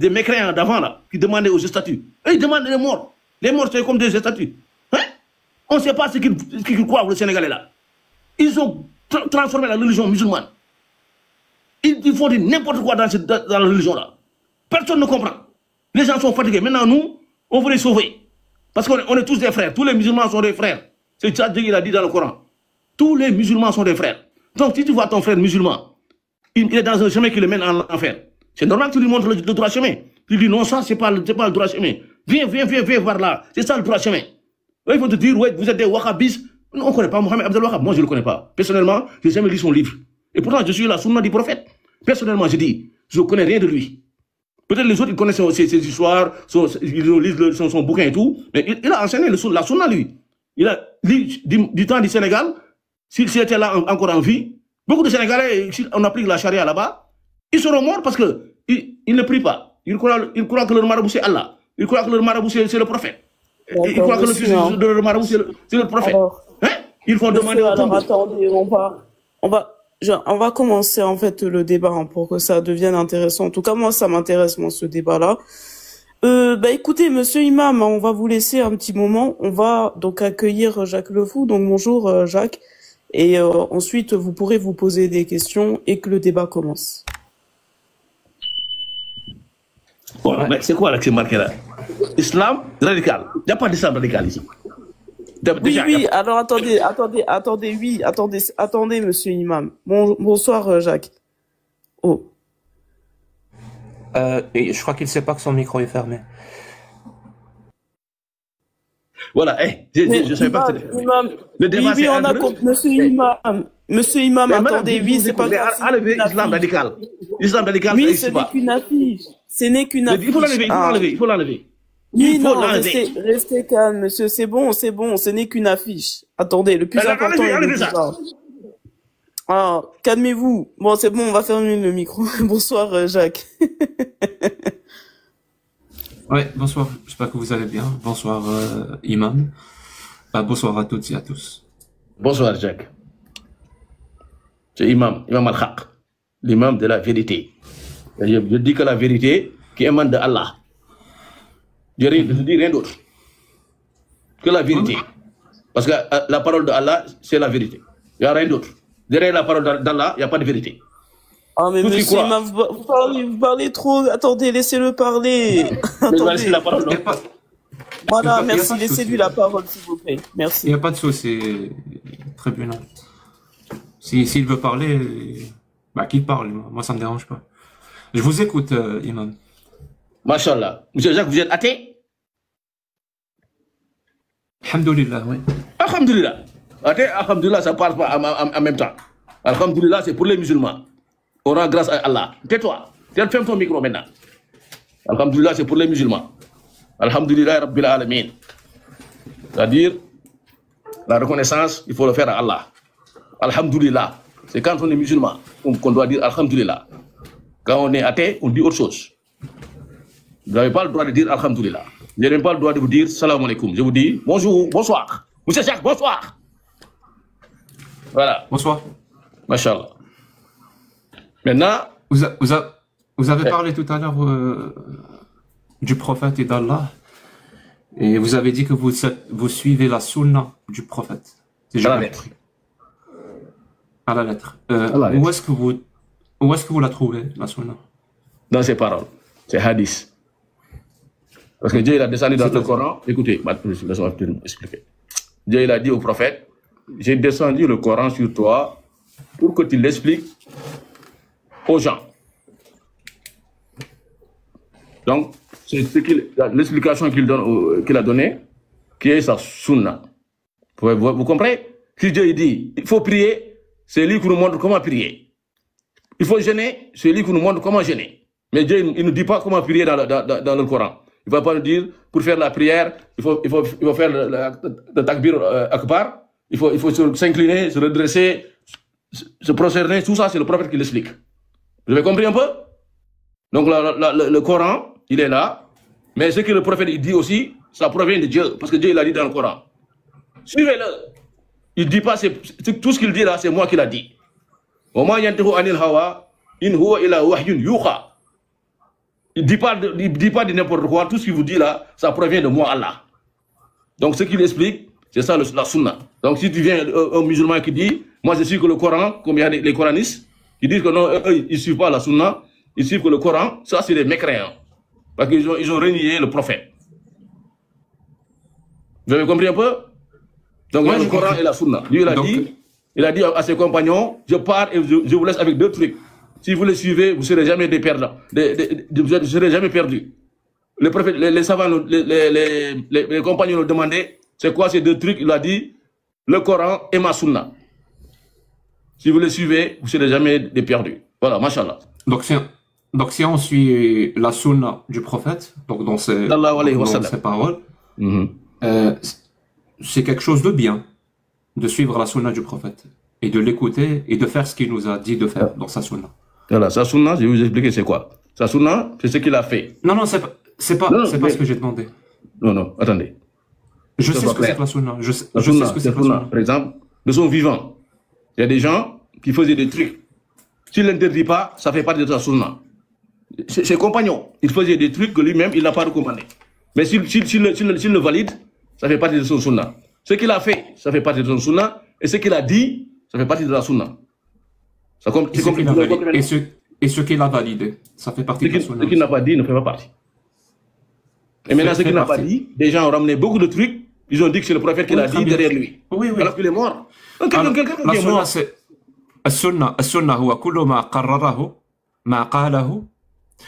des mécréants d'avant, là, qui demandaient aux statuts. Eux, ils demandent les morts. Les morts, c'est comme des statuts. Hein? On ne sait pas ce qu'ils croient, les Sénégalais, là. Ils ont transformé la religion musulmane. Ils font n'importe quoi dans la religion-là. Personne ne comprend. Les gens sont fatigués. Maintenant, nous, on veut les sauver. Parce qu'on est tous des frères. Tous les musulmans sont des frères. C'est ça qu'il a dit dans le Coran. Tous les musulmans sont des frères. Donc, si tu vois ton frère musulman, il est dans un chemin qui le mène en enfer. C'est normal que tu lui montres le droit chemin. Tu lui dis non, ça, c'est pas le droit chemin. Viens voir là. C'est ça le droit chemin. Ils vont te dire, ouais, vous êtes des wahhabistes. Non, on ne connaît pas Mohamed Abdel Wahhab. Moi, je ne le connais pas. Personnellement, je n'ai jamais lu son livre. Et pourtant, je suis la sunna du prophète. Personnellement, je dis, je ne connais rien de lui. Peut-être les autres, ils connaissent ses histoires, ils lisent son bouquin et tout. Mais il a enseigné la sunna, lui. Il a, du temps du Sénégal, s'il était là encore en vie, beaucoup de Sénégalais, si on applique la charia là-bas, ils seront morts parce qu'ils ne prient pas. Ils croient que leur marabout, c'est Allah. Ils croient que leur marabout, c'est le prophète. Ils croient que le fils de leur marabout, c'est le prophète. Hein? Ils vont demander au tombeau. Attendez, on va commencer en fait le débat pour que ça devienne intéressant. En tout cas, moi, ça m'intéresse, ce débat-là. Écoutez, monsieur Imam, on va vous laisser un petit moment. On va donc accueillir Jacques Le Fou. Donc bonjour Jacques. Et ensuite, vous pourrez vous poser des questions et que le débat commence. Bon, mais c'est quoi là que c'est marqué là? Islam radical. Il n'y a pas d'islam radical ici. Oui, alors attendez, monsieur Imam. Bonsoir, Jacques. Oh. Je crois qu'il ne sait pas que son micro est fermé. Voilà, je ne savais pas que c'était Imam, le débat, oui, on a compris. Monsieur Imam, attendez, oui, c'est pas grave. Enlever l'islam radical. L'islam radical, oui, ce n'est qu'une affiche. Ce n'est qu'une affiche. Il faut l'enlever. Oui, non, restez calme, monsieur, c'est bon, ce n'est qu'une affiche. Attendez, le plus important est le débat. Ah, calmez-vous. Bon, c'est bon, on va fermer le micro. Bonsoir, Jacques. Ouais, bonsoir, j'espère que vous allez bien. Bonsoir, Imam. Bonsoir à toutes et à tous. Bonsoir, Jacques. C'est Imam Al-Haq, l'imam de la vérité. Je dis que la vérité qui émane de Allah. Je ne dis rien d'autre que la vérité. Parce que la parole d'Allah, c'est la vérité. Il n'y a rien d'autre. Derrière la parole d'Allah, il n'y a pas de vérité. Ah, mais monsieur Imam, vous parlez trop. Attendez, laissez-le parler. Attendez. La parole, voilà, merci. Laissez-lui la parole, s'il vous plaît. Merci. Il n'y a pas de souci, tribunal. S'il veut parler, qu'il parle. Moi, ça ne me dérange pas. Je vous écoute, Imam. Machallah. Monsieur Jacques, vous êtes athée? Alhamdulillah, oui. Alhamdulillah. Athée, alhamdulillah, ça ne parle pas en même temps. Alhamdulillah, c'est pour les musulmans. On rend grâce à Allah. Tais-toi. Ferme ton micro maintenant. Alhamdulillah, c'est pour les musulmans. Alhamdulillah, Rabbil Alamin. C'est-à-dire, la reconnaissance, il faut le faire à Allah. Alhamdulillah. C'est quand on est musulman qu'on doit dire Alhamdulillah. Quand on est athée, on dit autre chose. Vous n'avez pas le droit de dire Alhamdulillah. Je n'ai même pas le droit de vous dire Salam alaikum. Je vous dis bonjour, bonsoir. Monsieur Jacques, bonsoir. Voilà. Bonsoir. Machallah. Maintenant. Vous avez parlé tout à l'heure du prophète et d'Allah. Et vous avez dit que vous suivez la sunna du prophète. À la lettre. À la lettre. Où est-ce que vous la trouvez, la sunna? Dans ses paroles. C'est hadith. Parce que Dieu il a descendu dans le Coran. Écoutez, laisse-moi expliquer. Dieu il a dit au prophète, j'ai descendu le Coran sur toi pour que tu l'expliques aux gens. Donc, c'est l'explication qu'il a donnée, qui est sa sunna. Vous comprenez? Si Dieu il dit, il faut prier, c'est lui qui nous montre comment prier. Il faut jeûner, c'est lui qui nous montre comment jeûner. Mais Dieu il ne dit pas comment prier dans le Coran. Il ne va pas nous dire, pour faire la prière, il faut faire le takbir akbar, il faut s'incliner, se redresser, se prosterner, tout ça, c'est le prophète qui l'explique. Vous avez compris un peu? Donc le Coran, il est là, mais ce que le prophète il dit aussi, ça provient de Dieu, parce que Dieu il a dit dans le Coran. Suivez-le. Il ne dit pas, tout ce qu'il dit là, c'est moi qui l'a dit. وَمَا يَنْتِهُ عَنِ الْهَوَىٰ إِنْ هُوَ إِلَّا وَحْيٌ يُوحَىٰ. Il ne dit pas de n'importe quoi. Tout ce qu'il vous dit là, ça provient de moi, Allah. Donc, ce qu'il explique, c'est ça la sunna. Donc, si tu viens, un musulman qui dit, moi je suis que le Coran, comme il y a les coranistes, qui disent que non, eux, ils ne suivent pas la sunna, ils suivent que le Coran, ça c'est des mécréants. Parce qu'ils ont renié le prophète. Vous avez compris un peu? Donc, ouais, le Coran et la sunna. Lui, il a dit à ses compagnons, je pars et je vous laisse avec 2 trucs. Si vous les suivez, vous ne serez jamais des perdants. Vous ne serez jamais perdus. Le prophète, les savants, les compagnons nous demandaient, c'est quoi ces 2 trucs? Il a dit, le Coran et ma sunna. Si vous les suivez, vous ne serez jamais des perdus. Voilà, mashallah. Donc si on suit la sunna du prophète, donc dans ses paroles, c'est quelque chose de bien de suivre la sunna du prophète et de l'écouter et de faire ce qu'il nous a dit de faire dans sa sunna. Voilà, sa sunna, je vais vous expliquer c'est quoi. Sa sunna, c'est ce qu'il a fait. Non, c'est pas ce que j'ai demandé. Non, attendez. Je sais ce que c'est que la sunna. Je sais ce que c'est que la sunna. Par exemple, de son vivant, il y a des gens qui faisaient des trucs. S'il ne l'interdit pas, ça fait partie de sa sunna. Ses compagnons, ils faisaient des trucs que lui-même, il n'a pas recommandé. Mais s'il le valide, ça fait partie de son sunna. Ce qu'il a fait, ça fait partie de son sunna. Et ce qu'il a dit, ça fait partie de la sunna. Et ce qu'il a validé, ça fait partie de la sunna. Ce qu'il n'a pas dit ne fait pas partie. Et maintenant, ce qu'il n'a pas dit, des gens ont ramené beaucoup de trucs. Ils ont dit que c'est le prophète qui l'a dit derrière lui. Oui. Alors qu'il est mort. La sunna, c'est السنة هو كل ما قرره ما قاله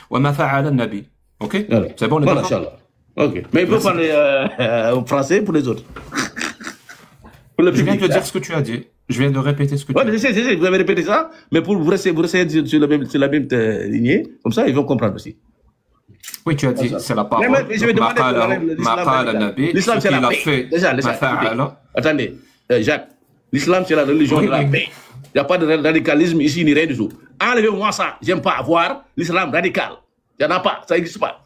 وما فعل النبي. Ok? C'est bon, on est d'accord? Ok. Mais il peut parler en français pour les autres. Je viens de dire ce que tu as dit. Je viens de répéter ce que tu as dit. Je sais, vous avez répété ça, mais pour vous rester sur la même lignée, comme ça, ils vont comprendre aussi. Oui, tu as dit, c'est la parole. Mais je vais demander l'islam, c'est la paix. Déjà, attendez, Jacques, l'islam, c'est la religion de la paix. Il n'y a pas de radicalisme ici, ni rien du tout. Enlevez-moi ça. J'aime pas avoir l'islam radical. Il n'y en a pas. Ça n'existe pas.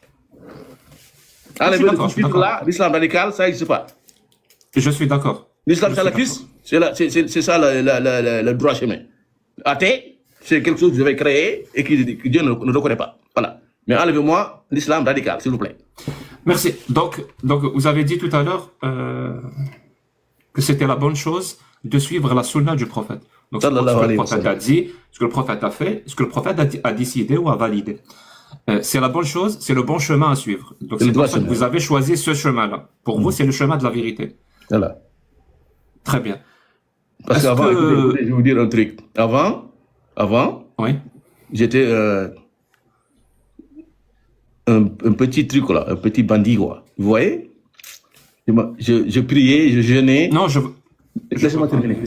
Enlevez le titre là, l'islam radical, ça n'existe pas. Je suis d'accord. L'islam salafiste, c'est ça le droit chemin. Athée, c'est quelque chose que vous avez créé et que Dieu ne reconnaît pas. Voilà. Mais enlevez-moi l'islam radical, s'il vous plaît. Merci. Donc, vous avez dit tout à l'heure que c'était la bonne chose de suivre la sunna du prophète. Donc, ce que le prophète a dit, ce que le prophète a fait, ce que le prophète a décidé ou a validé. C'est la bonne chose, c'est le bon chemin à suivre. Donc, c'est pour ça que vous avez choisi ce chemin-là. Pour vous, c'est le chemin de la vérité. Voilà. Très bien. Parce qu'avant, je vais vous dire un truc. Avant, oui. J'étais un petit truc là, un petit bandit quoi. Vous voyez? Je priais, je jeûnais. Non, Laissez-moi terminer.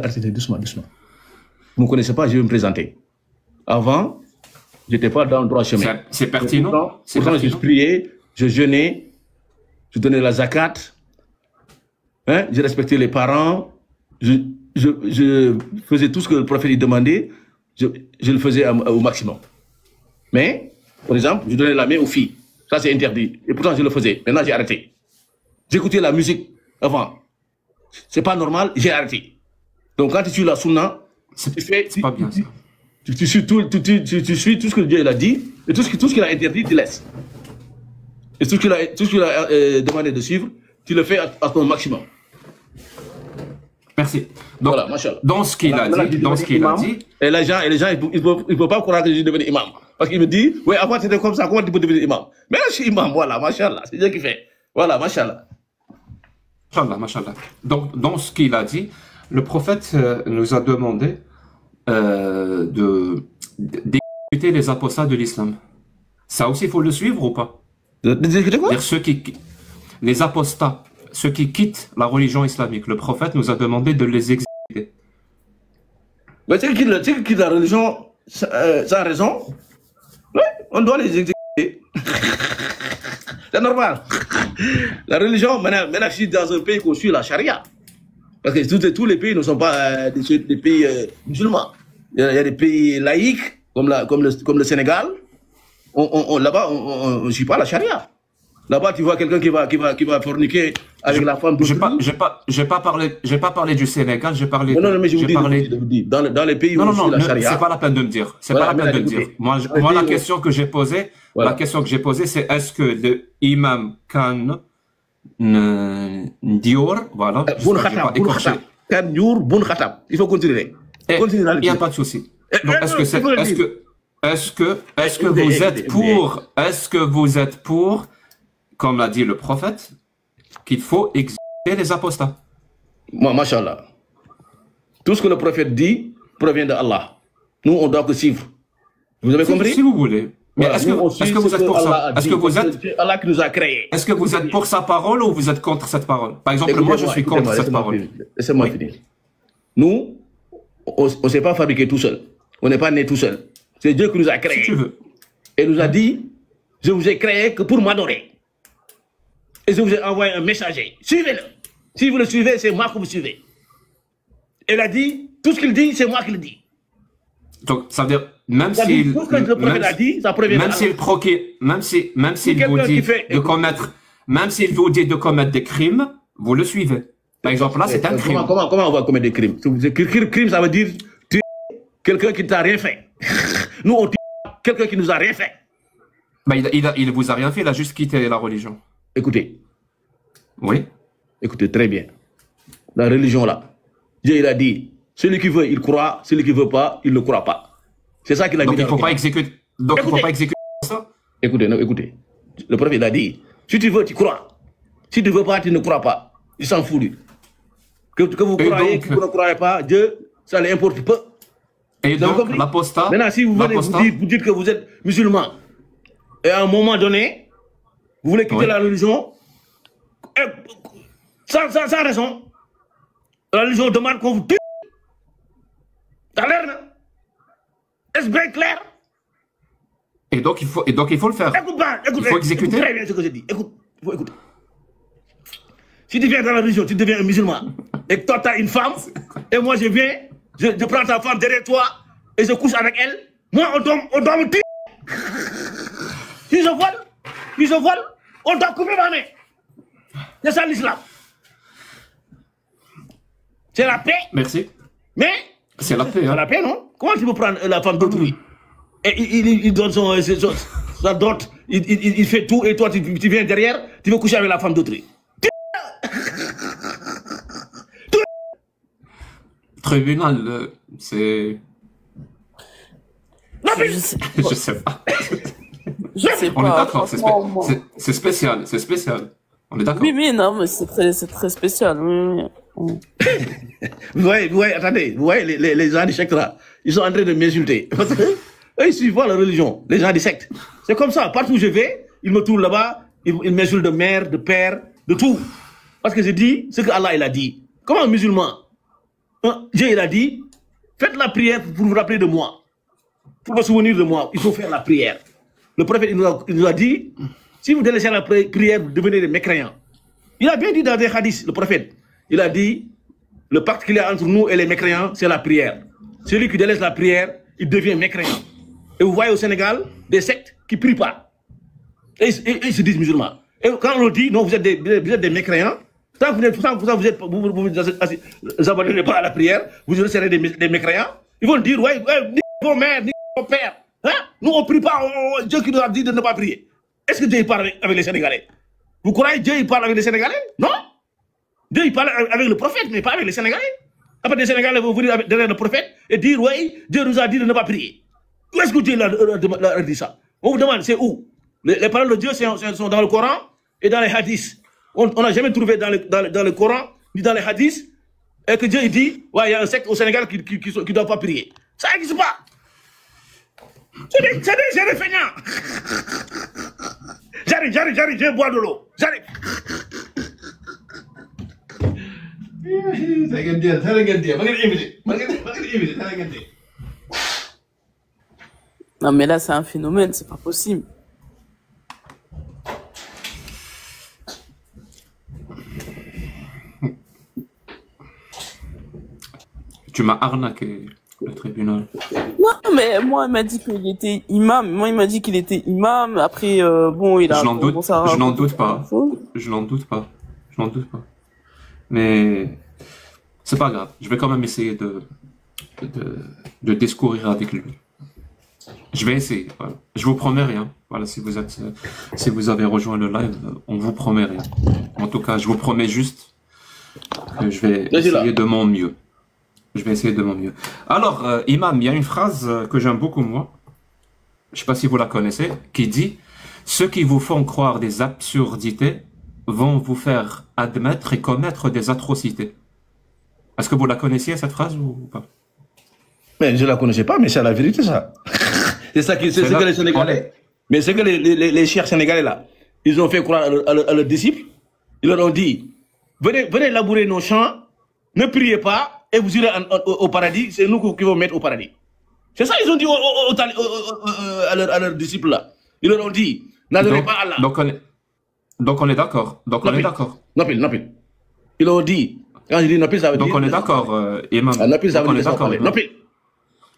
Arrêtez, doucement. Vous ne me connaissez pas, je vais me présenter. Avant, je n'étais pas dans le droit chemin. C'est pertinent. Pourtant, je priais, je jeûnais, je donnais la zakat, hein, je respectais les parents, je faisais tout ce que le prophète demandait, je le faisais au maximum. Mais, par exemple, je donnais la main aux filles. Ça, c'est interdit. Et pourtant, je le faisais. Maintenant, j'ai arrêté. J'écoutais la musique avant. C'est pas normal, j'ai arrêté. Donc quand tu suis la sunna, c'est pas bien ça. Tu suis tout ce que Dieu a dit, et tout ce qu'il a interdit, tu laisses. Et tout ce qu'il a demandé de suivre, tu le fais à ton maximum. Merci. Donc, voilà, dans ce qu'il a dit, et les gens, ils ne peuvent pas croire que je deviens imam. Parce qu'il me dit, oui, avant c'était comme ça, comment tu peux devenir imam? Mais là, je suis imam, voilà, machallah, c'est Dieu qui fait. Voilà, machallah. Machallah. Donc, dans ce qu'il a dit, le prophète nous a demandé d'exécuter les apostats de l'islam. Ça aussi, il faut le suivre ou pas? D'exécuter quoi? Les apostats, ceux qui quittent la religion islamique, le prophète nous a demandé de les exécuter. Mais ceux qui quittent la religion sans raison, oui, on doit les exécuter. C'est normal. La religion, maintenant, je suis dans un pays qu'on suit la charia. Parce que tous les pays ne sont pas des pays musulmans. Il y a des pays laïques, comme le Sénégal. Là-bas, on ne suit pas la charia. Là-bas, tu vois quelqu'un qui va forniquer avec la femme d'autrui. J'ai pas parlé du Sénégal, j'ai parlé. Non, mais je vous dis, dans les pays où la charia. C'est pas la peine de me dire. C'est pas la peine de me dire. Moi, la question que j'ai posée, c'est est-ce que le imam Khan Dior, voilà. Boun Khattab. Khan Dior, Boun Khattab. Il faut continuer. Il n'y a pas de souci. Donc, est-ce que vous êtes pour, comme l'a dit le prophète, qu'il faut exécuter les apostats? Moi, machallah. Tout ce que le prophète dit provient d'Allah. Nous, on doit que suivre. Vous avez compris? Si vous voulez. Mais est-ce que vous êtes pour ça? Est-ce que vous êtes Allah qui nous a créés? Est-ce que vous êtes pour sa parole ou vous êtes contre cette parole? Par exemple, moi, je suis contre cette parole. Laissez-moi finir. Nous, on ne s'est pas fabriqué tout seul. On n'est pas né tout seul. C'est Dieu qui nous a créés. Si tu veux. Et nous a dit, je vous ai créé que pour m'adorer. Et je vous ai envoyé un messager. Suivez-le. Si vous le suivez, c'est moi que vous suivez. Il a dit, tout ce qu'il dit, c'est moi qui le dis. Donc, ça veut dire, même s'il vous dit de commettre des crimes, vous le suivez. Par exemple, là, c'est un crime. Comment on va commettre des crimes? Crime, ça veut dire tuer quelqu'un qui ne t'a rien fait. Nous, on tue quelqu'un qui nous a rien fait. Bah, il vous a rien fait, il a juste quitté la religion. Écoutez. Oui. Écoutez, très bien. La religion, là, Dieu, il a dit, celui qui veut, il croit, celui qui ne veut pas, il ne croit pas. C'est ça qu'il a dit. Donc, il ne faut pas exécuter. Donc, il ne faut pas exécuter ça. Écoutez, non, écoutez. Le prophète, il a dit, si tu veux, tu crois. Si tu ne veux pas, tu ne crois pas. Il s'en fout, lui. Que vous croyez, que vous ne croyez pas, Dieu, ça l'importe peu. Et donc, l'apostat. Maintenant, si vous venez vous dites que vous êtes musulman, et à un moment donné, vous voulez quitter la religion, sans raison, la religion demande qu'on vous tue. T'as l'air, non? Est-ce bien clair? Et donc, il faut le faire. Écoute, il faut exécuter. Très bien ce que j'ai dit. Écoute, il faut écouter. Si tu viens dans la religion, tu deviens un musulman, et que toi, tu as une femme, et moi, je viens, je prends ta femme derrière toi, et je couche avec elle, moi, on doit me tuer. Si je vole, on doit couper ma main. C'est ça l'islam. C'est la paix. Merci. Mais, c'est la paix. C'est la paix, non? Comment tu peux prendre la femme d'autrui? Et il donne sa dot, il fait tout, et toi, tu viens derrière, tu veux coucher avec la femme d'autrui. Tribunal, c'est... Je sais pas. Je sais pas. On est d'accord, c'est spécial, c'est spécial. On est d'accord. Oui, non, mais c'est très spécial. Oui. Vous voyez, attendez, vous voyez les gens du secte là, ils sont en train de m'insulter. Parce que eux, ils suivent la religion, les gens du secte. C'est comme ça, partout où je vais, ils me tournent là-bas, ils m'insultent de mère, de père, de tout. Parce que je dis ce que Allah il a dit. Comme un musulman, Dieu il a dit, faites la prière pour vous rappeler de moi. Pour vous souvenir de moi, il faut faire la prière. Le prophète il nous a dit, si vous délaissez la prière, vous devenez des mécréants. Il a bien dit dans des hadiths, le prophète, il a dit, le pacte qu'il y a entre nous et les mécréants, c'est la prière. Celui qui délaisse la prière, il devient mécréant. Et vous voyez au Sénégal, des sectes qui ne prient pas. Et ils se disent musulmans. Et quand on le dit, non, vous êtes des mécréants, tant que vous vous abandonnez pas à la prière, vous serez des mécréants. Ils vont dire, ouais, ni vos mères, ni vos pères. Hein? Nous, on ne prie pas, Dieu qui nous a dit de ne pas prier. Est-ce que Dieu parle avec les Sénégalais? Vous croyez que Dieu il parle avec les Sénégalais? Non. Dieu il parle avec le prophète, mais pas avec les Sénégalais. Après, les Sénégalais vont venir derrière le prophète et dire, oui, Dieu nous a dit de ne pas prier. Où est-ce que Dieu a dit ça? On vous demande, c'est où? Les paroles de Dieu sont dans le Coran et dans les hadiths. On n'a jamais trouvé dans le Coran, ni dans les hadiths, et que Dieu il dit, ouais, il y a un secte au Sénégal qui ne doit pas prier. Ça n'existe pas. C'est des feignants. J'arrive, je vais boire de l'eau. J'arrive. Non, mais là, c'est un phénomène, c'est pas possible. Tu m'as arnaqué. Le tribunal. Non, mais moi, il m'a dit qu'il était imam. Moi, il m'a dit qu'il était imam. Après, bon, il a... Je n'en doute pas. Je n'en doute pas. Je n'en doute pas. Mais c'est pas grave. Je vais quand même essayer de discourir avec lui. Je vais essayer. Voilà. Je vous promets rien. Voilà, si vous avez rejoint le live, on vous promet rien. En tout cas, je vous promets juste que je vais essayer de mon mieux. Je vais essayer de mon mieux. Alors, Imam, il y a une phrase que j'aime beaucoup, moi. Je ne sais pas si vous la connaissez, qui dit « Ceux qui vous font croire des absurdités vont vous faire admettre et commettre des atrocités. » Est-ce que vous la connaissiez, cette phrase, ou pas? Mais je ne la connaissais pas, mais c'est la vérité, ça. C'est ça que les Sénégalais... Mais c'est que les chers Sénégalais, là, ils ont fait croire à leurs disciples. Ils leur ont dit « Venez labourer nos champs, ne priez pas, et vous irez au paradis, c'est nous qui vont mettre au paradis. » C'est ça, ils ont dit à leurs disciples là. Ils leur ont dit, n'adorez pas Allah. Donc on est d'accord. Donc on est d'accord. Nopil. Ils ont dit, quand je dis Nopil, ça veut dire... Donc on est d'accord, Imam. Nopil, ça veut dire d'accord. Nopil.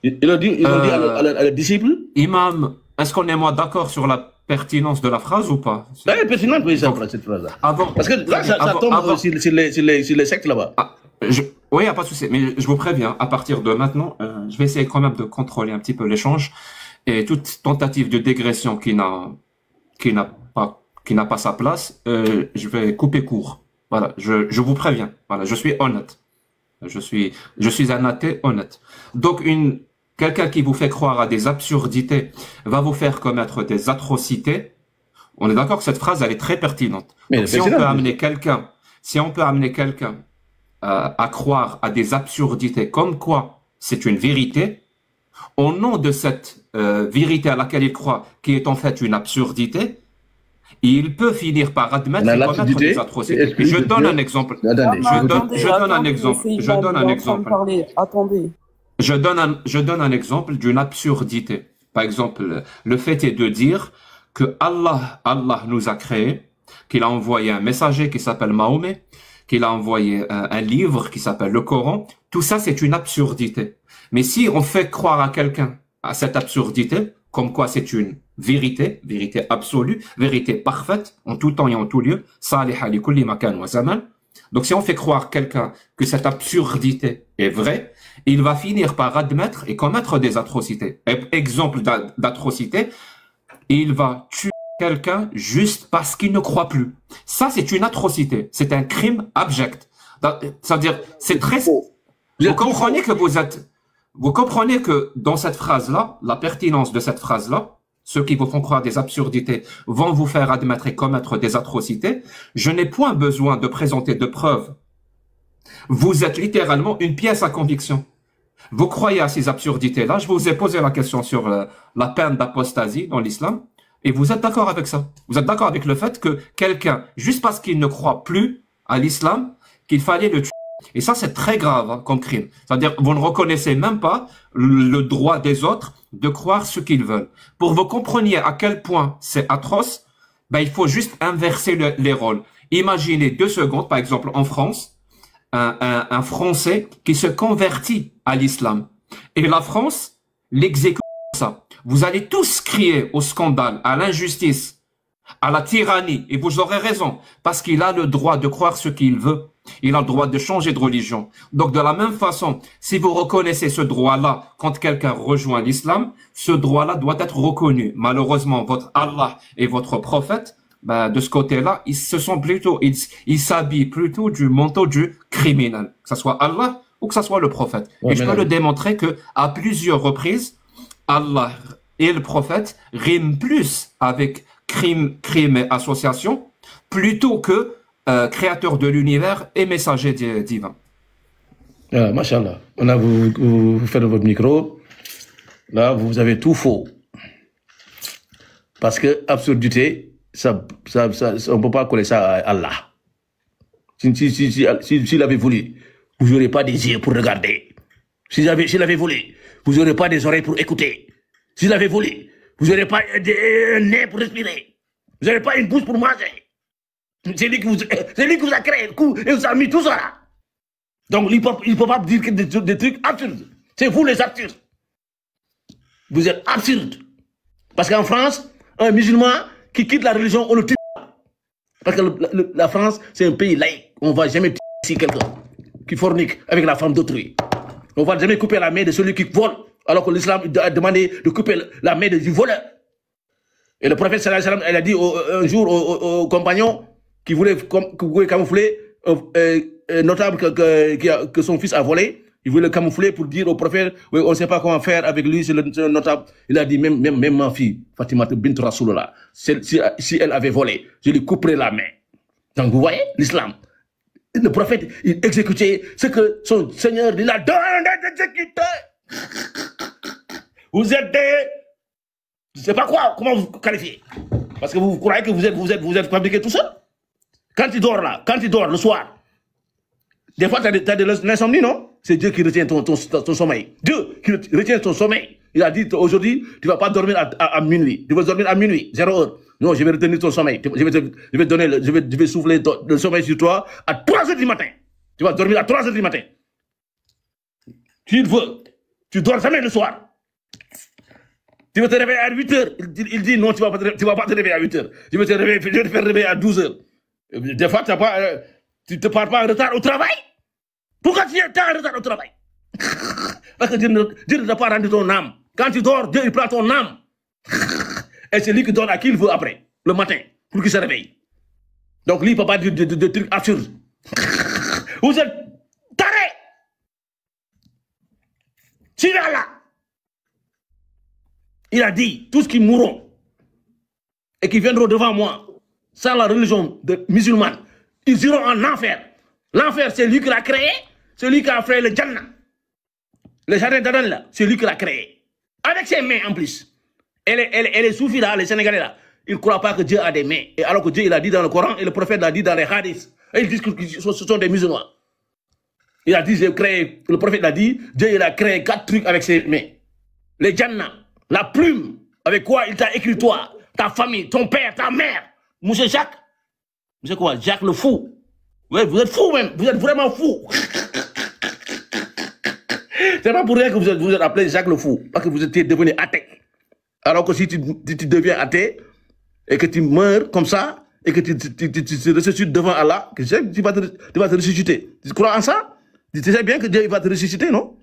Ils ont dit à leurs disciples... Imam, est-ce qu'on est moi d'accord sur la pertinence de la phrase ou pas? Elle est pertinente, oui, cette phrase-là. Parce que là, ça tombe sur les sectes là-bas. Oui, il n'y a pas de souci, mais je vous préviens, à partir de maintenant, je vais essayer quand même de contrôler un petit peu l'échange et toute tentative de dégression qui n'a pas sa place, je vais couper court. Voilà, je vous préviens. Voilà, je suis honnête. Je suis un athée honnête. Donc, quelqu'un qui vous fait croire à des absurdités va vous faire commettre des atrocités. On est d'accord que cette phrase, elle est très pertinente. Donc, si on peut amener quelqu'un à croire à des absurdités comme quoi c'est une vérité, au nom de cette vérité à laquelle il croit, qui est en fait une absurdité, il peut finir par admettre et commettre des atrocités. Je donne un exemple. Je donne un exemple d'une absurdité. Par exemple, le fait est de dire que Allah nous a créés, qu'il a envoyé un messager qui s'appelle Mahomet, qu'il a envoyé un livre qui s'appelle le Coran. Tout ça, c'est une absurdité. Mais si on fait croire à quelqu'un à cette absurdité, comme quoi c'est une vérité absolue, vérité parfaite, en tout temps et en tout lieu, saliha li kulli makan wa zaman. Donc si on fait croire quelqu'un que cette absurdité est vraie, il va finir par admettre et commettre des atrocités. Exemple d'atrocité, il va tuer quelqu'un juste parce qu'il ne croit plus. Ça, c'est une atrocité. C'est un crime abject. C'est-à-dire, c'est très... Vous comprenez que dans cette phrase-là, la pertinence de cette phrase-là, ceux qui vous font croire des absurdités vont vous faire admettre et commettre des atrocités. Je n'ai point besoin de présenter de preuves. Vous êtes littéralement une pièce à conviction. Vous croyez à ces absurdités-là. Je vous ai posé la question sur la peine d'apostasie dans l'islam. Et vous êtes d'accord avec ça? Vous êtes d'accord avec le fait que quelqu'un, juste parce qu'il ne croit plus à l'islam, qu'il fallait le tuer? Et ça, c'est très grave hein, comme crime. C'est-à-dire, vous ne reconnaissez même pas le droit des autres de croire ce qu'ils veulent. Pour que vous compreniez à quel point c'est atroce, ben, il faut juste inverser les rôles. Imaginez 2 secondes, par exemple, en France, un Français qui se convertit à l'islam. Et la France l'exécute comme ça. Vous allez tous crier au scandale, à l'injustice, à la tyrannie. Et vous aurez raison, parce qu'il a le droit de croire ce qu'il veut. Il a le droit de changer de religion. Donc, de la même façon, si vous reconnaissez ce droit-là quand quelqu'un rejoint l'islam, ce droit-là doit être reconnu. Malheureusement, votre Allah et votre prophète, ben, de ce côté-là, ils s'habillent plutôt du manteau du criminel. Que ce soit Allah ou que ce soit le prophète. Ouais, et je peux le démontrer que à plusieurs reprises, Allah et le prophète riment plus avec crime et association plutôt que créateur de l'univers et messager divin. Machallah. Là, vous faites votre micro. Là, vous avez tout faux. Parce que absurdité, on ne peut pas coller ça à Allah. S'il avait voulu, vous n'aurez pas des yeux pour regarder. S'il avait voulu, vous n'aurez pas des oreilles pour écouter. S'il avait voulu, vous n'aurez pas un nez pour respirer. Vous n'aurez pas une bouche pour manger. C'est lui qui vous a créé et vous a mis tout ça là. Donc il ne peut pas dire des trucs absurdes. C'est vous les absurdes. Vous êtes absurdes. Parce qu'en France, un musulman qui quitte la religion, on le tue pas. Parce que la France, c'est un pays laïque. On ne va jamais tuer ici quelqu'un qui fornique avec la femme d'autrui. On ne va jamais couper la main de celui qui vole. Alors que l'islam a demandé de couper la main du voleur. Et le prophète sallallahu alayhi wa sallam, elle a dit un jour aux compagnons qui voulaient camoufler notable que son fils a volé. Il voulait le camoufler pour dire au prophète, oui, on ne sait pas comment faire avec lui, c'est le notable. Il a dit, même ma fille, Fatima bint Rasulullah, si elle avait volé, je lui couperais la main. Donc vous voyez, l'islam, le prophète, il exécutait ce que son Seigneur lui a donné d'exécuter. Vous êtes des... Je ne sais pas quoi, comment vous qualifiez. Parce que vous croyez que vous êtes fabriqué tout seul. Quand tu dors là, quand tu dors le soir, des fois tu as de l'insomnie, non? C'est Dieu qui retient ton sommeil. Dieu qui retient ton sommeil. Il a dit aujourd'hui, tu ne vas pas dormir à minuit. Tu vas dormir à minuit, 0 heure. Non, je vais retenir ton sommeil. Je vais souffler le sommeil sur toi à 3 heures du matin. Tu vas dormir à 3 heures du matin. Tu veux. Tu dors jamais le soir. Tu vas te réveiller à 8 heures. Il dit non, tu ne vas pas te réveiller à 8 heures. Je vais te faire réveiller à 12 heures. Des fois, tu ne te pars pas en retard au travail. Pourquoi tu es en retard au travail? Parce que Dieu ne t'a pas rendu ton âme. Quand tu dors, Dieu il prend ton âme. Et c'est lui qui donne à qui il veut après, le matin, pour qu'il se réveille. Donc lui, il ne peut pas dire de trucs absurdes. Vous êtes tarés. Tu es là. Il a dit, tous qui mourront et qui viendront devant moi, sans la religion musulmane, ils iront en enfer. L'enfer, c'est lui qui l'a créé, c'est lui qui a fait le Jannah. Le jardin d'Adan, là, c'est lui qui l'a créé. Avec ses mains en plus. Et les soufis là, les Sénégalais là, ils ne croient pas que Dieu a des mains. Et alors que Dieu, il a dit dans le Coran et le prophète l'a dit dans les hadiths. Et ils disent que ce sont des musulmans. Il a dit, le prophète l'a dit, Dieu, il a créé 4 trucs avec ses mains. Les Jannah, la plume, avec quoi il t'a écrit toi, ta famille, ton père, ta mère. Monsieur Jacques, monsieur quoi, Jacques le fou. Ouais, vous êtes fou même, vous êtes vraiment fou. C'est pas pour rien que vous êtes appelé Jacques le fou, parce que vous étiez devenu athée. Alors que si tu deviens athée, et que tu meurs comme ça, et que tu te ressuscites devant Allah, tu vas te ressusciter. Tu crois en ça? Tu sais bien que Dieu va te ressusciter, non?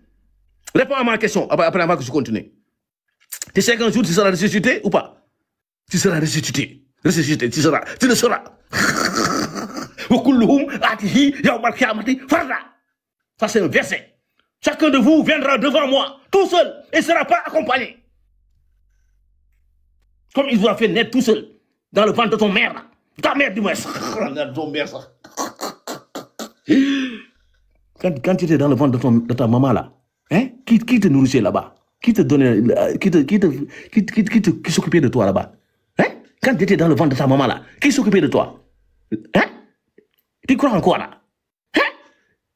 Réponds à ma question, après avant que je continue. Tu sais qu'un jour tu seras ressuscité ou pas? Tu seras ressuscité. Ressuscité, tu le seras. Ça c'est un verset. Chacun de vous viendra devant moi, tout seul, et ne sera pas accompagné. Comme il vous a fait naître tout seul, dans le ventre de ton mère, là. Ta mère, du moins. Ton mère, ça. Quand tu étais dans le ventre de ta maman, là, hein, qui te nourrissait là-bas? Qui te donnait, qui s'occupait de toi là-bas? Hein? Quand tu étais dans le ventre de ta maman, là, qui s'occupait de toi? Hein? Tu crois en quoi, là?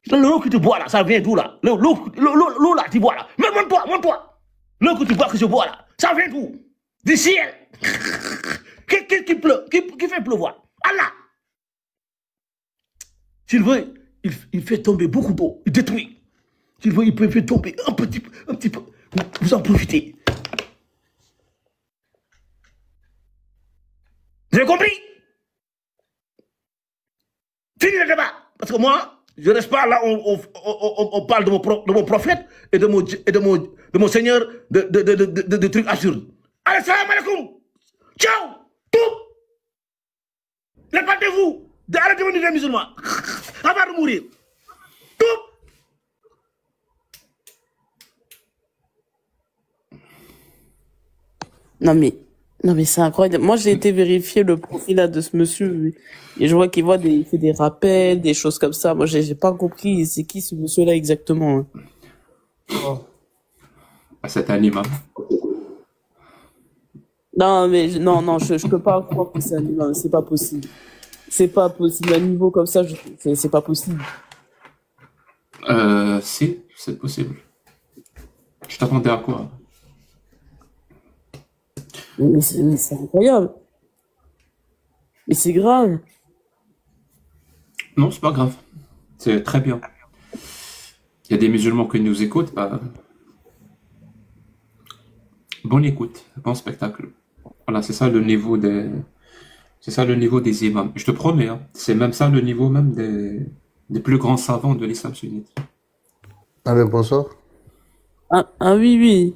L'eau que tu bois là, ça vient d'où là? L'eau là, tu bois là. Mais montre-toi. L'eau que tu bois, que je bois là, ça vient d'où? Du ciel. Qui pleut? Qui fait pleuvoir? Allah. S'il veut, il fait tomber beaucoup d'eau. Il détruit. S'il veut, il peut faire tomber un petit peu. Vous en profitez. Vous avez compris? Fini le débat. Parce que moi, je ne reste pas là, on parle de mon prophète et de mon Seigneur de trucs absurdes. Allez, salam alaikum. Ciao. Tout. Répandez-vous. Arrêtez de devenir musulmans. Avant de mourir. Tout. Non mais c'est incroyable. Moi j'ai été vérifier le profil là de ce monsieur et je vois qu'il il fait des rappels, des choses comme ça. Moi j'ai pas compris c'est qui ce monsieur là exactement. Hein. Oh. C'est un imam. Non mais non je peux pas croire que c'est un imam, c'est pas possible. C'est pas possible à un niveau comme ça, c'est pas possible. Si, c'est possible. Je t'attendais à quoi? Mais c'est incroyable. Mais c'est grave. Non, c'est pas grave. C'est très bien. Il y a des musulmans qui nous écoutent, bah, bonne écoute, bon spectacle. Voilà, c'est ça le niveau des imams. Je te promets, hein, c'est même ça le niveau même des plus grands savants de l'islam sunnite. Allez, bonsoir. Ah oui, oui.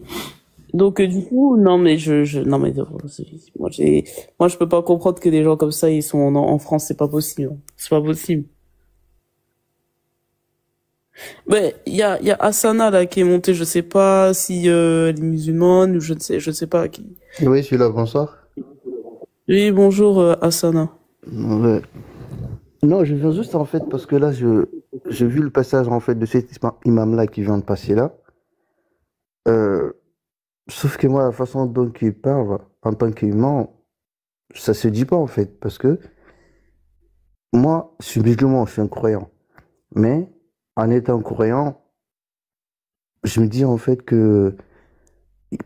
Donc du coup, non mais non mais moi je peux pas comprendre que des gens comme ça ils sont en France, c'est pas possible. C'est pas possible. Mais il y a Hassana là qui est monté, je sais pas si elle est musulmane ou je sais pas qui. Oui, je suis là, bonsoir. Oui, bonjour Hassana. Ouais. Non, je viens juste en fait parce que là, j'ai vu le passage en fait de cet imam-là qui vient de passer là. Sauf que moi, la façon dont il parle en tant qu'imam, ça se dit pas en fait. Parce que moi, je suis musulman, je suis un croyant. Mais en étant croyant, je me dis en fait que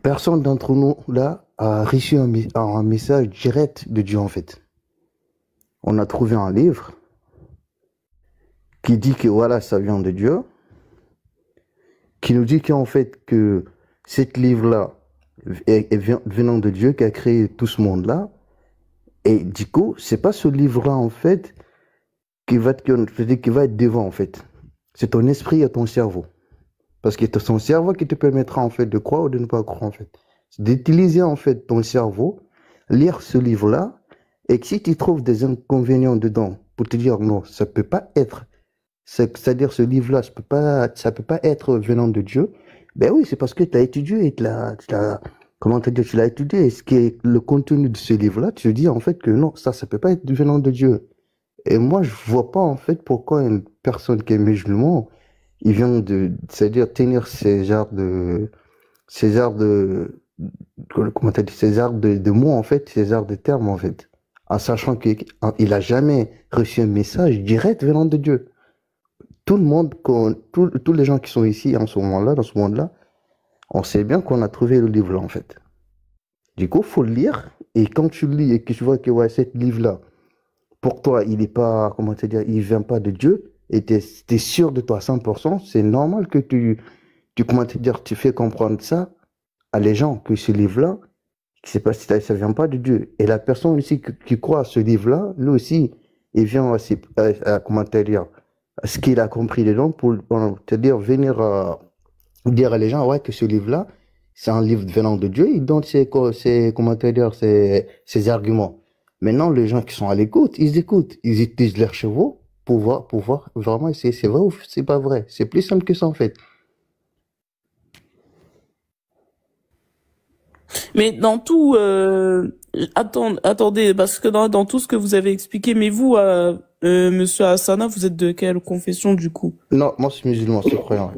personne d'entre nous là a reçu un message direct de Dieu en fait. On a trouvé un livre qui dit que voilà, ça vient de Dieu, qui nous dit qu'en fait que cet livre-là est venant de Dieu qui a créé tout ce monde-là. Et du coup, c'est pas ce livre-là en fait qui va être devant en fait. C'est ton esprit et ton cerveau. Parce que c'est ton cerveau qui te permettra en fait de croire ou de ne pas croire en fait. C'est d'utiliser en fait ton cerveau, lire ce livre-là, et que si tu trouves des inconvénients dedans, pour te dire non, ça peut pas être, c'est-à-dire ce livre-là, ça peut pas être venant de Dieu, ben oui, c'est parce que tu as étudié et comment te dire, tu l'as étudié, et ce qui est le contenu de ce livre-là, tu te dis en fait que non, ça peut pas être venant de Dieu. Et moi, je vois pas en fait pourquoi une personne qui est musulman, il vient c'est-à-dire tenir ces genres de mots en fait, ces genres de termes en fait, en sachant qu'il a jamais reçu un message direct venant de Dieu. Tout le monde, tous les gens qui sont ici en ce moment-là, dans ce monde-là, on sait bien qu'on a trouvé le livre-là en fait. Du coup, faut le lire, et quand tu le lis et que tu vois que ouais, ce livre-là, pour toi, il est pas, comment te dire, il vient pas de Dieu, et t'es sûr de toi à 100%, c'est normal que comment te dire, tu fais comprendre ça à les gens, que ce livre-là, c'est pas, ça vient pas de Dieu. Et la personne aussi qui croit à ce livre-là, lui aussi, il vient à comment te dire, à ce qu'il a compris dedans pour te dire, venir dire à les gens, ouais, que ce livre-là, c'est un livre venant de Dieu, il donne comment te dire, ses arguments. Maintenant, les gens qui sont à l'écoute, ils écoutent, ils utilisent leurs chevaux pour voir vraiment si c'est vrai ou c'est pas vrai. C'est plus simple que ça, en fait. Mais dans tout, attendez, parce que dans tout ce que vous avez expliqué, mais vous, Monsieur Hassana, vous êtes de quelle confession du coup? Non, moi je suis musulman, je suis croyant.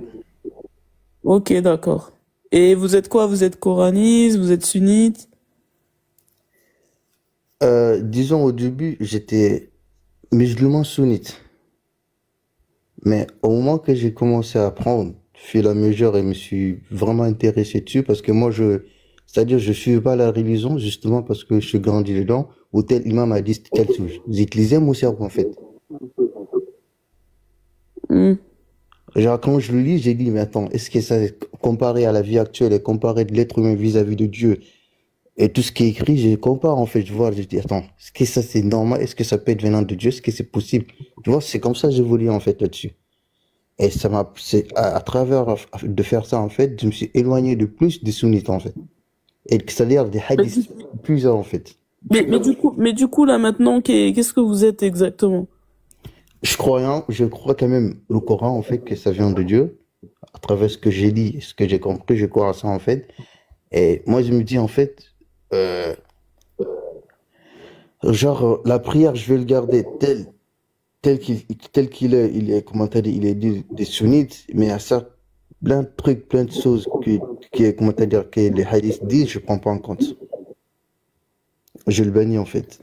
Ok, d'accord. Et vous êtes quoi? Vous êtes coraniste? Vous êtes sunnite? Disons au début, j'étais musulman sunnite. Mais au moment que j'ai commencé à apprendre, je fais la mesure et me suis vraiment intéressé dessus parce que moi, c'est-à-dire, je suis pas la religion justement parce que je suis grandi dedans, où tel imam a dit telle chose. J'utilisais mon cerveau en fait. Genre, quand je le lis, j'ai dit, mais attends, est-ce que ça, comparé à la vie actuelle et comparé de l'être humain vis-à-vis de Dieu et tout ce qui est écrit, je compare en fait, je vois, je dis, attends, est-ce que ça c'est normal, est-ce que ça peut être venant de Dieu, est-ce que c'est possible? Tu vois, c'est comme ça que j'évolue en fait là-dessus. Et c'est à travers de faire ça en fait, je me suis éloigné de plus des sunnites en fait. Et c'est-à-dire des hadiths plusieurs en fait. Mais du coup là maintenant, qu'est-ce que vous êtes exactement? Je crois quand même le Coran en fait que ça vient de Dieu. À travers ce que j'ai lu, ce que j'ai compris, je crois à ça en fait. Et moi je me dis en fait, genre la prière je vais le garder tel qu'il est, comment t'as dit, il est des sunnites, mais à ça plein de trucs, plein de choses comment t'as dire, que les hadiths disent, je prends pas en compte. Je le bannis en fait.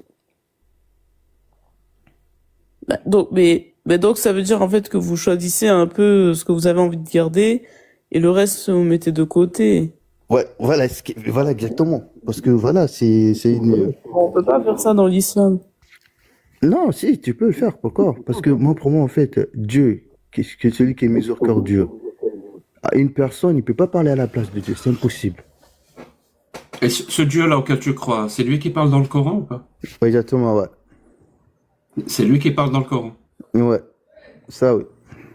Donc, mais donc ça veut dire en fait que vous choisissez un peu ce que vous avez envie de garder et le reste vous mettez de côté. Ouais, voilà, voilà exactement. Parce que voilà, c'est une. On peut pas faire ça dans l'islam. Non, si, tu peux le faire. Pourquoi? Parce que moi, pour moi, en fait, Dieu, celui qui est miséricordieux, à une personne, il peut pas parler à la place de Dieu. C'est impossible. Et ce Dieu-là auquel tu crois, c'est lui qui parle dans le Coran ou pas? Ouais, exactement, ouais. C'est lui qui parle dans le Coran. Ouais, ça, oui.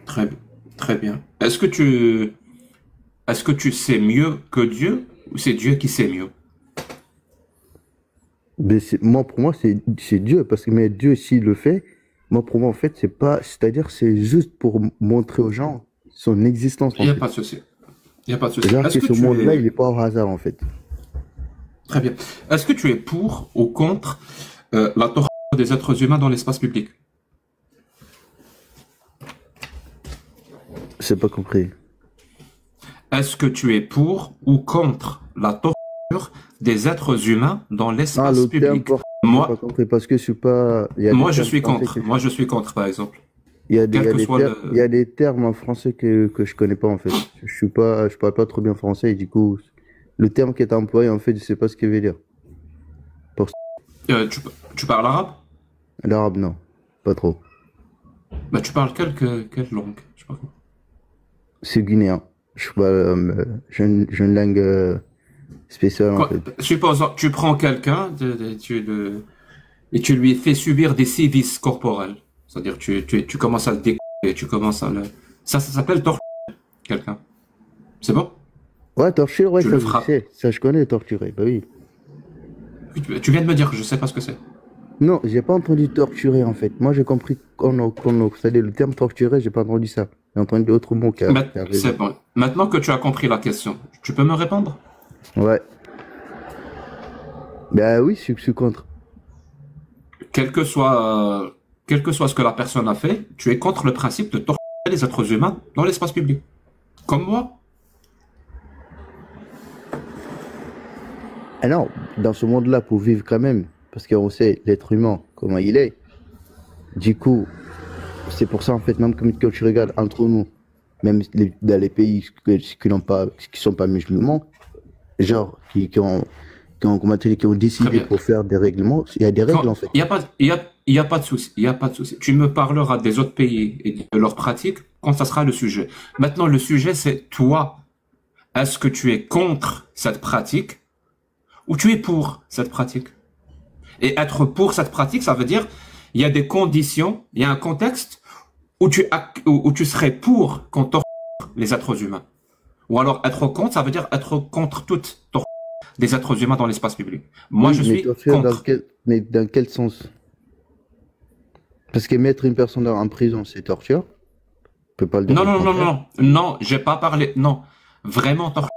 Très bien. Est-ce que tu sais mieux que Dieu ou c'est Dieu qui sait mieux? Mais moi, pour moi, c'est Dieu, parce que mais Dieu, s'il le fait, moi, pour moi, en fait, c'est pas, c'est-à-dire, c'est juste pour montrer aux gens son existence. Il n'y a pas de souci. Il n'y a pas de souci. C'est-à-dire que ce monde-là, il n'est pas au hasard, en fait. Très bien. Est-ce que tu es pour ou contre la torture des êtres humains dans l'espace public? Je n'ai pas compris. Est-ce que tu es pour ou contre la torture des êtres humains dans l'espace public? Moi, pas compris parce que je suis pas. Moi, je suis contre. Moi, je suis contre, par exemple. Il y a des termes en français que je connais pas, en fait. Je parle pas trop bien français et du coup, le terme qui est employé, en fait, je sais pas ce qu'il veut dire. Tu parles arabe? L'arabe, non. Pas trop. Bah, tu parles quelle langue? Je sais pas. C'est guinéen. J'ai une langue spéciale, en fait. Supposons, tu prends quelqu'un et tu lui fais subir des sévices corporels. C'est-à-dire, tu commences à le découper, tu commences à le... Ça s'appelle torturer quelqu'un. C'est bon? Ouais, torturer, ouais, ça je connais, torturer, bah oui. Tu viens de me dire que je sais pas ce que c'est. Non, j'ai pas entendu torturer, en fait. Moi, j'ai compris c'est-à-dire le terme torturer, j'ai pas entendu ça. J'ai entendu d'autres mots qui c'est bon. Maintenant que tu as compris la question, tu peux me répondre? Ouais. Ben oui, je suis contre. Quel que soit ce que la personne a fait, tu es contre le principe de torturer les êtres humains dans l'espace public. Comme moi. Ah non, dans ce monde-là, pour vivre quand même, parce qu'on sait l'être humain, comment il est. Du coup, c'est pour ça, en fait, même quand tu regardes entre nous, même dans les pays qui sont pas musulmans, genre, qui ont décidé pour faire des règlements, il y a des règles, en fait. Il y a pas de souci, il y a pas de souci. Tu me parleras des autres pays et de leurs pratiques quand ça sera le sujet. Maintenant, le sujet, c'est toi. Est-ce que tu es contre cette pratique ou tu es pour cette pratique? Et être pour cette pratique, ça veut dire il y a des conditions, il y a un contexte où tu serais pour qu'on torture les êtres humains. Ou alors être contre, ça veut dire être contre toute torture des êtres humains dans l'espace public. Moi, je suis contre. Mais dans quel sens? Parce que mettre une personne en prison, c'est torture. On peut pas le dire. Non, j'ai pas parlé. Non, vraiment torture.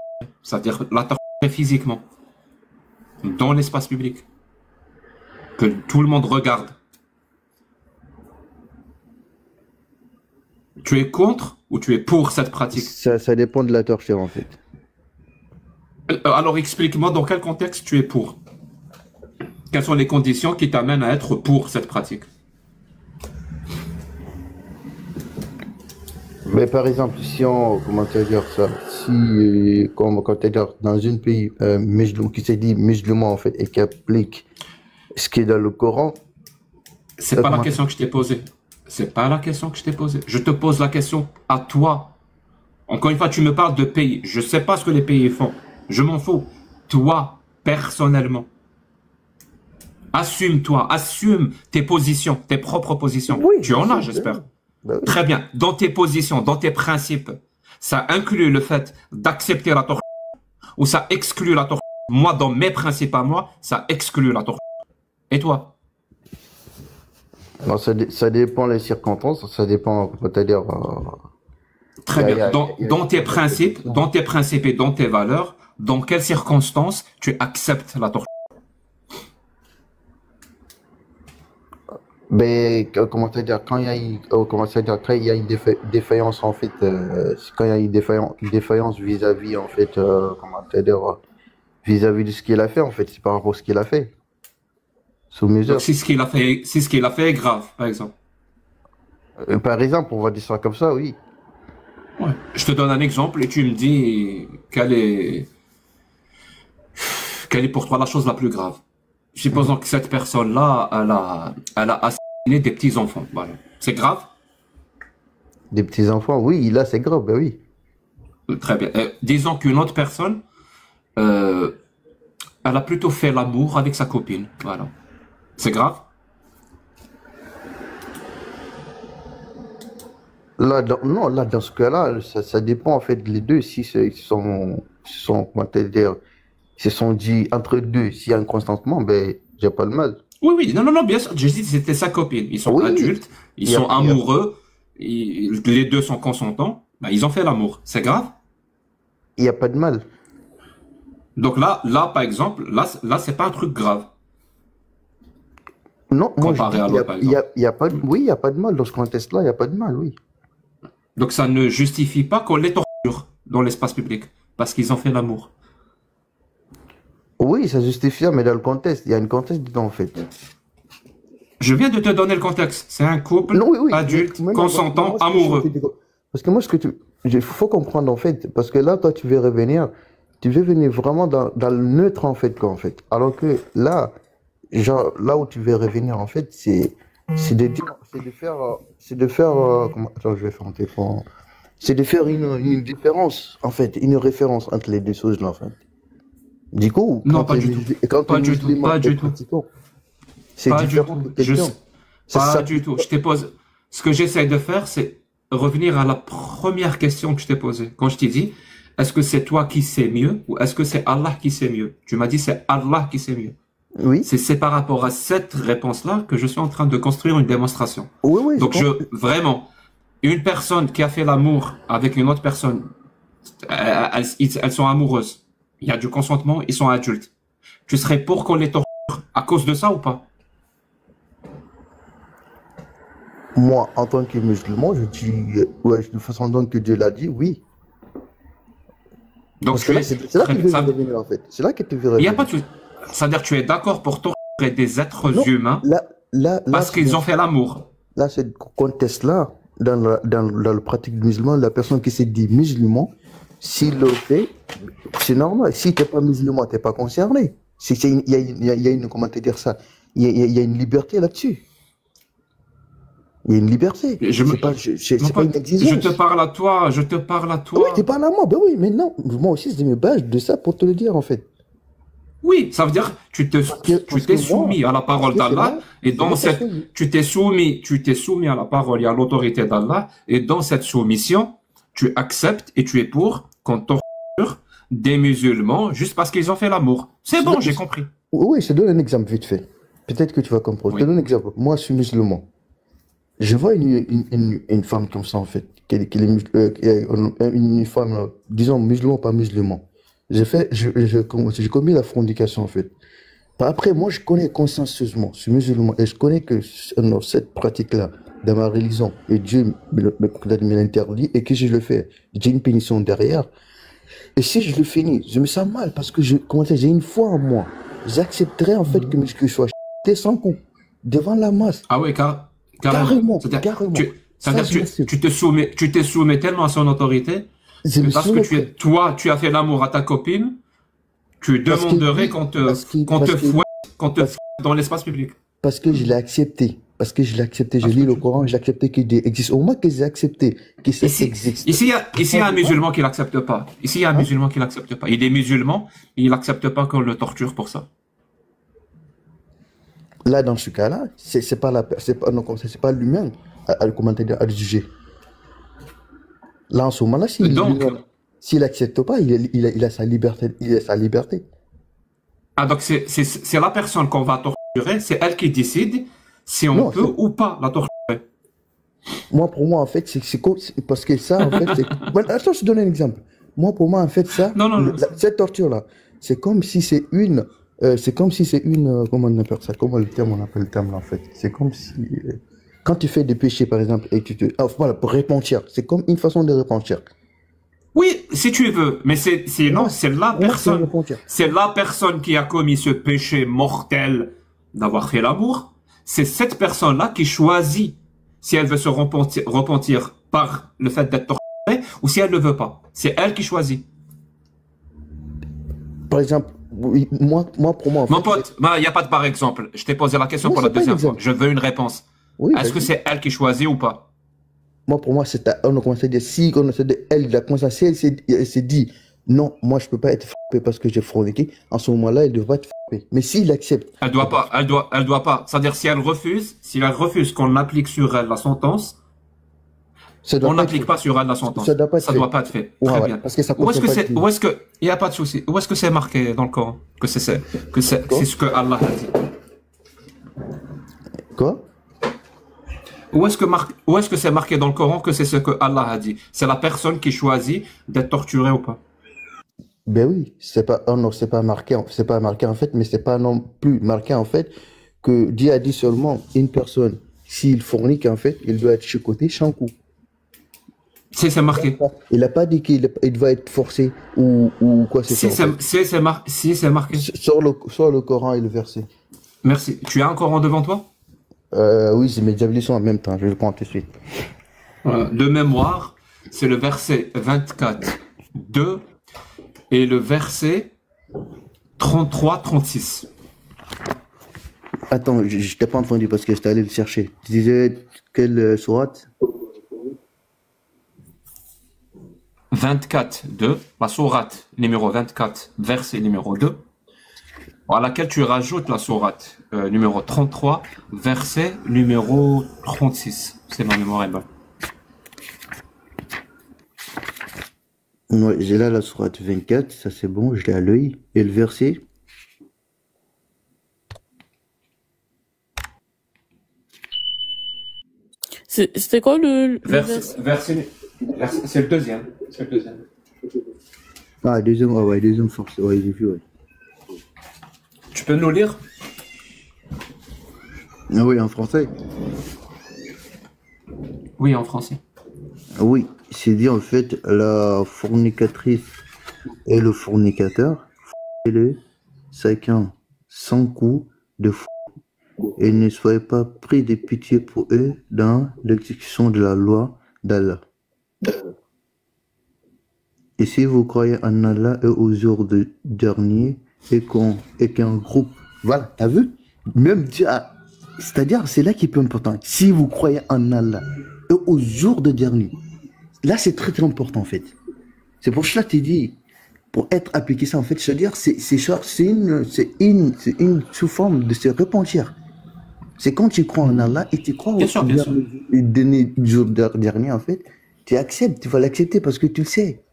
C'est-à-dire la torture physiquement dans l'espace public que tout le monde regarde. Tu es contre ou tu es pour cette pratique? Ça dépend de la torture, en fait. Alors explique-moi dans quel contexte tu es pour. Quelles sont les conditions qui t'amènent à être pour cette pratique? Mais par exemple, si on, comment te dire ça, si, quand tu dire, dans un pays musulman, qui s'est dit musulman en fait, et qui applique ce qui est dans le Coran. C'est pas la question que je t'ai posée. C'est pas la question que je t'ai posée. Je te pose la question à toi. Encore une fois, tu me parles de pays. Je sais pas ce que les pays font. Je m'en fous. Toi, personnellement. Assume-toi, assume tes positions, tes propres positions. Oui, tu en as, j'espère. Bah oui. Très bien. Dans tes positions, dans tes principes, ça inclut le fait d'accepter la torture ou ça exclut la torture. Moi, dans mes principes à moi, ça exclut la torture. Et toi? Non, ça dépend des circonstances, ça dépend, c'est-à-dire... Très bien. Dans tes principes et dans tes valeurs, dans quelles circonstances tu acceptes la torture? Mais comment te dire, quand il y a une défaillance en fait, quand il y a une défaillance vis-à-vis en fait, comment te dire, vis-à-vis de ce qu'il a fait en fait, c'est par rapport à ce qu'il a fait. Sous mesure. Donc, si ce qu'il a fait est grave, par exemple. Par exemple, on va dire ça comme ça, oui. Ouais. Je te donne un exemple et tu me dis quelle est pour toi la chose la plus grave. Supposons que cette personne-là, elle a assassiné des petits-enfants. Voilà. C'est grave? Des petits-enfants, oui, là c'est grave, ben oui. Très bien. Disons qu'une autre personne elle a plutôt fait l'amour avec sa copine. Voilà. C'est grave? Là, non, là, dans ce cas-là, ça dépend en fait les deux. Si comment te dire, se sont dit entre deux, s'il y a un consentement, ben, j'ai pas le mal. Oui, oui, non, non, non, bien sûr. J'ai dit que c'était sa copine. Ils sont adultes, ils sont amoureux, les deux sont consentants. Ben, ils ont fait l'amour. C'est grave? Il n'y a pas de mal. Donc là, par exemple, là, c'est pas un truc grave. Non, moi, Comparé à l'autre, par il exemple. y a pas, oui, il n'y a pas de mal. Dans ce contexte-là, il n'y a pas de mal, oui. Donc ça ne justifie pas qu'on les torture dans l'espace public, parce qu'ils ont fait l'amour. Oui, ça justifie, mais dans le contexte, il y a un contexte dedans, en fait. Je viens de te donner le contexte. C'est un couple Non, oui, oui, adulte, mais consentant, moi, ce que amoureux. parce que moi, il faut comprendre, en fait, parce que là, toi, tu veux revenir vraiment dans le neutre, en fait, quoi, en fait. Alors que là, genre, là où tu veux revenir, en fait, c'est de faire, attends, je vais faire un téléphone. C'est de faire une différence, en fait, une référence entre les deux choses, là, en fait. Du coup, Non, pas du tout. Pas du tout, pas du tout. C'est différent de quelqu'un. Pas du tout. Je t'ai posé. Ce que j'essaie de faire, c'est revenir à la première question que je t'ai posée. Quand je t'ai dit, est-ce que c'est toi qui sais mieux ou est-ce que c'est Allah qui sait mieux? Tu m'as dit c'est Allah qui sait mieux. Oui. C'est par rapport à cette réponse-là que je suis en train de construire une démonstration. Oui, oui. Donc vraiment, une personne qui a fait l'amour avec une autre personne, elles sont amoureuses. Il y a du consentement, ils sont adultes. Tu serais pour qu'on les torture à cause de ça ou pas? Moi, en tant que musulman, je dis, ouais, de façon dont que Dieu l'a dit, oui. Donc c'est là que tu veux revenir, en fait. C'est là que tu veux revenir. Il n'y a pas de... C'est-à-dire que tu es d'accord pour torturer des êtres humains parce qu'ils ont fait l'amour. Là, ce contexte-là, dans le pratique musulman, la personne qui se dit musulman, s'il le fait, c'est normal. Si tu n'es pas musulman, tu n'es pas concerné. Il y a une, comment te dire ça, il y a une liberté là-dessus. Il y a une liberté. C'est pas une exigence. Je te parle à toi, Oui, tu parles à moi. Ben oui, mais non. Moi aussi, je me base de ça pour te le dire, en fait. Oui, ça veut dire tu t'es soumis à la parole d'Allah et dans cette tu t'es soumis à la parole et à l'autorité d'Allah et dans cette soumission, tu acceptes et tu es pour qu'on torture des musulmans juste parce qu'ils ont fait l'amour. C'est bon, j'ai compris. Oui, je te donne un exemple vite fait. Peut-être que tu vas comprendre. Je te donne un exemple. Moi, je suis musulman. Je vois une femme comme ça, en fait, une femme, disons, musulman, pas musulman. J'ai commis la fornication, en fait. Après, moi, je connais consciencieusement, je suis musulman, et je connais que cette pratique-là, dans ma religion, et Dieu me l'interdit, et que si je le fais, j'ai une pénition derrière. Et si je le finis, je me sens mal, parce que j'ai une foi en moi. J'accepterais, en fait, que je sois sans coup, devant la masse. Ah oui, carrément. Tu te soumets tellement à son autorité, parce que tu as fait l'amour à ta copine, tu demanderais qu'on te fouette dans l'espace public. Parce que je l'ai accepté. Je lis le Coran, j'ai accepté qu'il existe. Au moins que j'ai accepté que ça existe. Ici, il y a un musulman qui l'accepte pas. Ici, il y a un musulman qui l'accepte pas. Il est musulman, il n'accepte pas qu'on le torture pour ça. Là, dans ce cas-là, c'est pas l'humain à le juger. Là, en ce moment-là, s'il n'accepte pas, il a sa liberté. Ah, donc c'est la personne qu'on va torturer, c'est elle qui décide si on peut ou pas la torturer. Pour moi, en fait, c'est parce que ça, en fait, attends, je te donne un exemple. Pour moi, en fait, ça, cette torture-là, c'est comme si c'est une, comment on appelle ça, comment on appelle le terme, là, en fait. C'est comme si, quand tu fais des péchés, par exemple, et que voilà, pour repentir, c'est comme une façon de repentir. Oui, si tu veux, mais c'est la personne qui a commis ce péché mortel d'avoir fait l'amour. C'est cette personne-là qui choisit si elle veut se repentir par le fait d'être torturée ou si elle ne veut pas. C'est elle qui choisit. Par exemple, oui, moi pour moi. En Mon pote, il n'y a pas de par exemple. Je t'ai posé la question pour la deuxième fois. Je veux une réponse. Oui, est-ce que c'est elle qui choisit ou pas? Pour moi, si elle, elle s'est dit, non, moi je peux pas être parce que j'ai forniqué, en ce moment-là, elle devrait être frappée. Mais s'il accepte... Elle doit pas. C'est-à-dire, si elle refuse qu'on applique sur elle la sentence, on n'applique pas sur elle la sentence. Ça doit pas être fait. Très bien. Parce que ça où est-ce que, il n'y a pas de souci. Où est-ce que c'est marqué dans le Coran? Que c'est ce que Allah a dit. Quoi? Où est-ce que c'est marqué dans le Coran que c'est ce que Allah a dit? C'est la personne qui choisit d'être torturée ou pas? Ben oui, c'est pas, oh non, c'est pas marqué en fait, mais c'est pas non plus marqué en fait que Dieu a dit seulement une personne, s'il fornique en fait, il doit être chicoté sans coup. C'est marqué. Il n'a pas dit qu'il va être forcé ou quoi c'est ça. Si c'est marqué. Sur le Coran et le verset. Merci. Tu as un Coran devant toi? Oui, c'est mes javelins sont en même temps, je vais le prendre tout de suite. De mémoire, c'est le verset 24, 2 et le verset 33, 36. Attends, je t'ai pas entendu parce que j'étais allé le chercher. Tu disais quelle sourate? 24, 2, la sourate numéro 24, verset numéro 2, à laquelle tu rajoutes la sourate numéro 33, verset numéro 36. C'est ma mémoire est bonne. Ouais, j'ai là la sourate 24, ça c'est bon, je l'ai à l'œil. Et le verset? C'était quoi le verset? C'est le deuxième. Ah, deuxième force, ouais, j'ai vu, ouais. Tu peux nous lire? Ah oui, en français? Oui, en français. Oui, c'est dit en fait, la fornicatrice et le fornicateur, les chacun sans coup de fou, et ne soyez pas pris de pitié pour eux dans l'exécution de la loi d'Allah. Et si vous croyez en Allah et aux jours derniers et qu'un groupe, voilà, t'as vu? Même Dieu a, c'est-à-dire, c'est là qui est plus important. Si vous croyez en Allah et aux jours dernier, là c'est très très important en fait. C'est pour cela que tu dis, pour être appliqué ça en fait, c'est-à-dire, c'est une sous forme de se repentir. C'est quand tu crois en Allah et tu crois au jour dernier en fait, tu acceptes, tu vas l'accepter parce que tu le sais.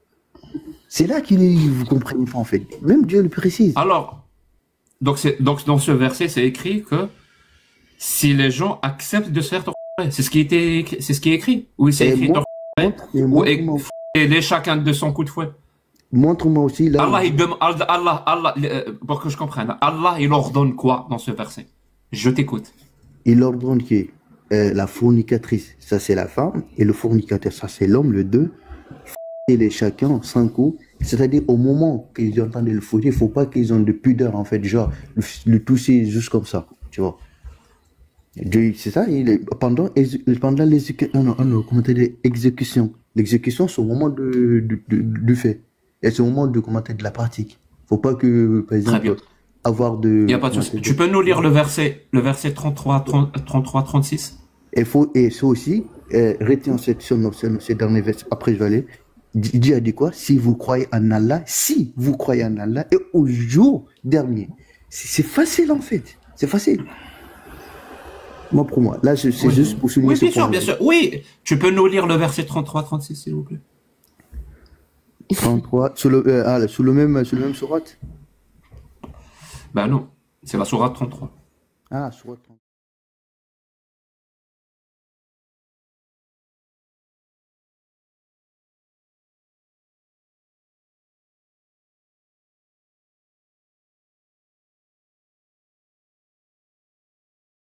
C'est là vous comprenez pas en fait. Même Dieu le précise. Alors, donc dans ce verset, c'est écrit que si les gens acceptent de se faire torturer, c'est ce qui est écrit. Oui, c'est écrit torturer ou aider chacun de son coup de fouet. Montre-moi aussi là. Allah, pour que je comprenne, Allah il ordonne quoi dans ce verset? Je t'écoute. Il ordonne que la fornicatrice, ça c'est la femme, et le fornicateur, ça c'est l'homme, le deux. Et les chacun sans coup, c'est-à-dire au moment qu'ils entendent le fouetter, il ne faut pas qu'ils ont de pudeur en fait, genre le toucher juste comme ça, tu vois. C'est ça, pendant l'exécution. L'exécution, c'est au moment du fait. Et c'est au moment de la pratique. Il ne faut pas que, par exemple, avoir de... Il n'y a pas de souci. Tu peux nous lire le verset 33, 36? Et ça aussi, retiens ce dernier verset, après je vais aller. Dieu a dit quoi? Si vous croyez en Allah et au jour dernier. C'est facile en fait. C'est facile. Moi pour moi. Là, c'est juste pour souligner ce point. Oui, bien sûr. Oui, tu peux nous lire le verset 33, 36, s'il vous plaît. 33, sous le même sourate? Ben non, c'est la sourate 33. Ah, sourate 33.